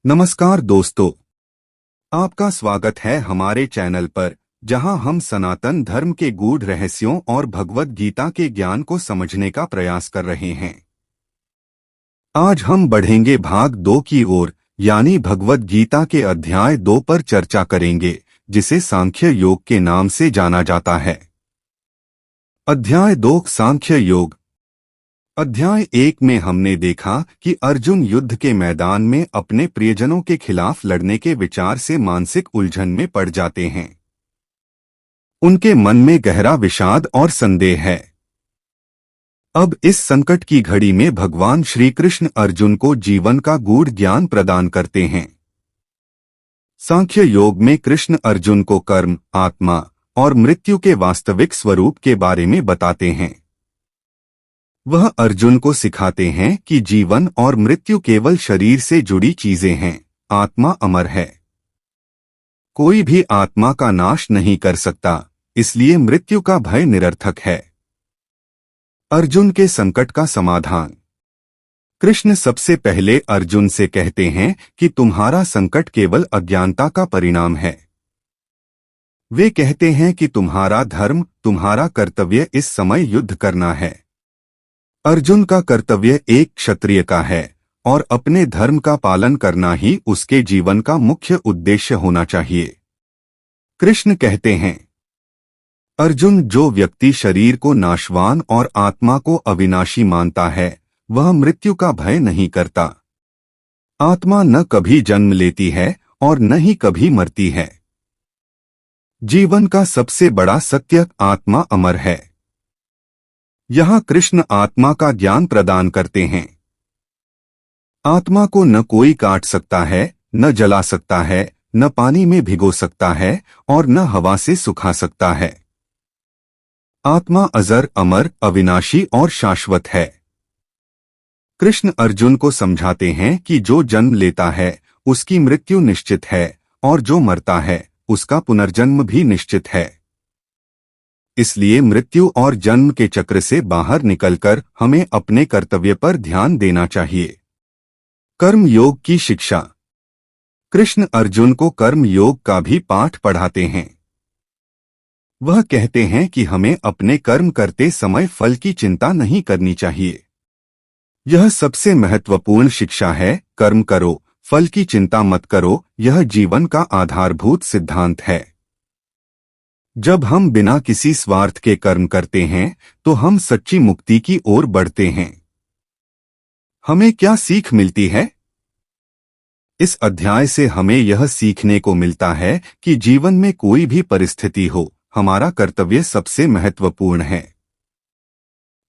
नमस्कार दोस्तों, आपका स्वागत है हमारे चैनल पर, जहां हम सनातन धर्म के गूढ़ रहस्यों और भगवद गीता के ज्ञान को समझने का प्रयास कर रहे हैं। आज हम बढ़ेंगे भाग 2 की ओर, यानी भगवद गीता के अध्याय 2 पर चर्चा करेंगे, जिसे सांख्य योग के नाम से जाना जाता है। अध्याय 2 सांख्य योग। अध्याय 1 में हमने देखा कि अर्जुन युद्ध के मैदान में अपने प्रियजनों के खिलाफ लड़ने के विचार से मानसिक उलझन में पड़ जाते हैं। उनके मन में गहरा विषाद और संदेह है। अब इस संकट की घड़ी में भगवान श्री कृष्ण अर्जुन को जीवन का गूढ़ ज्ञान प्रदान करते हैं। सांख्य योग में कृष्ण अर्जुन को कर्म, आत्मा और मृत्यु के वास्तविक स्वरूप के बारे में बताते हैं। वह अर्जुन को सिखाते हैं कि जीवन और मृत्यु केवल शरीर से जुड़ी चीजें हैं, आत्मा अमर है। कोई भी आत्मा का नाश नहीं कर सकता, इसलिए मृत्यु का भय निरर्थक है। अर्जुन के संकट का समाधान। कृष्ण सबसे पहले अर्जुन से कहते हैं कि तुम्हारा संकट केवल अज्ञानता का परिणाम है। वे कहते हैं कि तुम्हारा धर्म, तुम्हारा कर्तव्य इस समय युद्ध करना है। अर्जुन का कर्तव्य एक क्षत्रिय का है और अपने धर्म का पालन करना ही उसके जीवन का मुख्य उद्देश्य होना चाहिए। कृष्ण कहते हैं, अर्जुन, जो व्यक्ति शरीर को नाशवान और आत्मा को अविनाशी मानता है, वह मृत्यु का भय नहीं करता। आत्मा न कभी जन्म लेती है और न ही कभी मरती है। जीवन का सबसे बड़ा सत्य आत्मा अमर है। यहाँ कृष्ण आत्मा का ज्ञान प्रदान करते हैं। आत्मा को न कोई काट सकता है, न जला सकता है, न पानी में भिगो सकता है और न हवा से सुखा सकता है। आत्मा अजर, अमर, अविनाशी और शाश्वत है। कृष्ण अर्जुन को समझाते हैं कि जो जन्म लेता है उसकी मृत्यु निश्चित है और जो मरता है उसका पुनर्जन्म भी निश्चित है। इसलिए मृत्यु और जन्म के चक्र से बाहर निकलकर हमें अपने कर्तव्य पर ध्यान देना चाहिए। कर्म योग की शिक्षा। कृष्ण अर्जुन को कर्म योग का भी पाठ पढ़ाते हैं। वह कहते हैं कि हमें अपने कर्म करते समय फल की चिंता नहीं करनी चाहिए। यह सबसे महत्वपूर्ण शिक्षा है। कर्म करो, फल की चिंता मत करो, यह जीवन का आधारभूत सिद्धांत है। जब हम बिना किसी स्वार्थ के कर्म करते हैं तो हम सच्ची मुक्ति की ओर बढ़ते हैं। हमें क्या सीख मिलती है? इस अध्याय से हमें यह सीखने को मिलता है कि जीवन में कोई भी परिस्थिति हो, हमारा कर्तव्य सबसे महत्वपूर्ण है।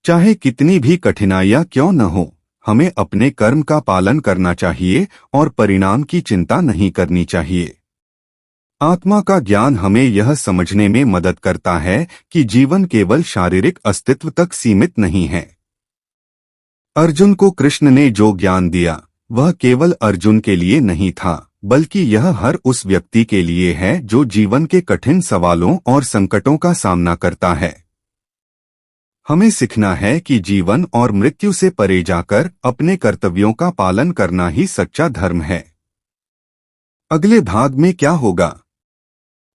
चाहे कितनी भी कठिनाइयां क्यों न हो, हमें अपने कर्म का पालन करना चाहिए और परिणाम की चिंता नहीं करनी चाहिए। आत्मा का ज्ञान हमें यह समझने में मदद करता है कि जीवन केवल शारीरिक अस्तित्व तक सीमित नहीं है। अर्जुन को कृष्ण ने जो ज्ञान दिया, वह केवल अर्जुन के लिए नहीं था, बल्कि यह हर उस व्यक्ति के लिए है जो जीवन के कठिन सवालों और संकटों का सामना करता है। हमें सीखना है कि जीवन और मृत्यु से परे जाकर अपने कर्तव्यों का पालन करना ही सच्चा धर्म है। अगले भाग में क्या होगा?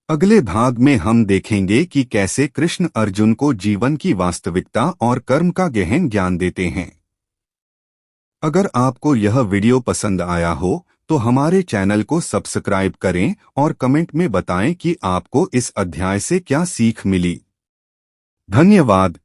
अगले भाग में हम देखेंगे कि कैसे कृष्ण अर्जुन को जीवन की वास्तविकता और कर्म का गहन ज्ञान देते हैं। अगर आपको यह वीडियो पसंद आया हो तो हमारे चैनल को सब्सक्राइब करें और कमेंट में बताएं कि आपको इस अध्याय से क्या सीख मिली। धन्यवाद।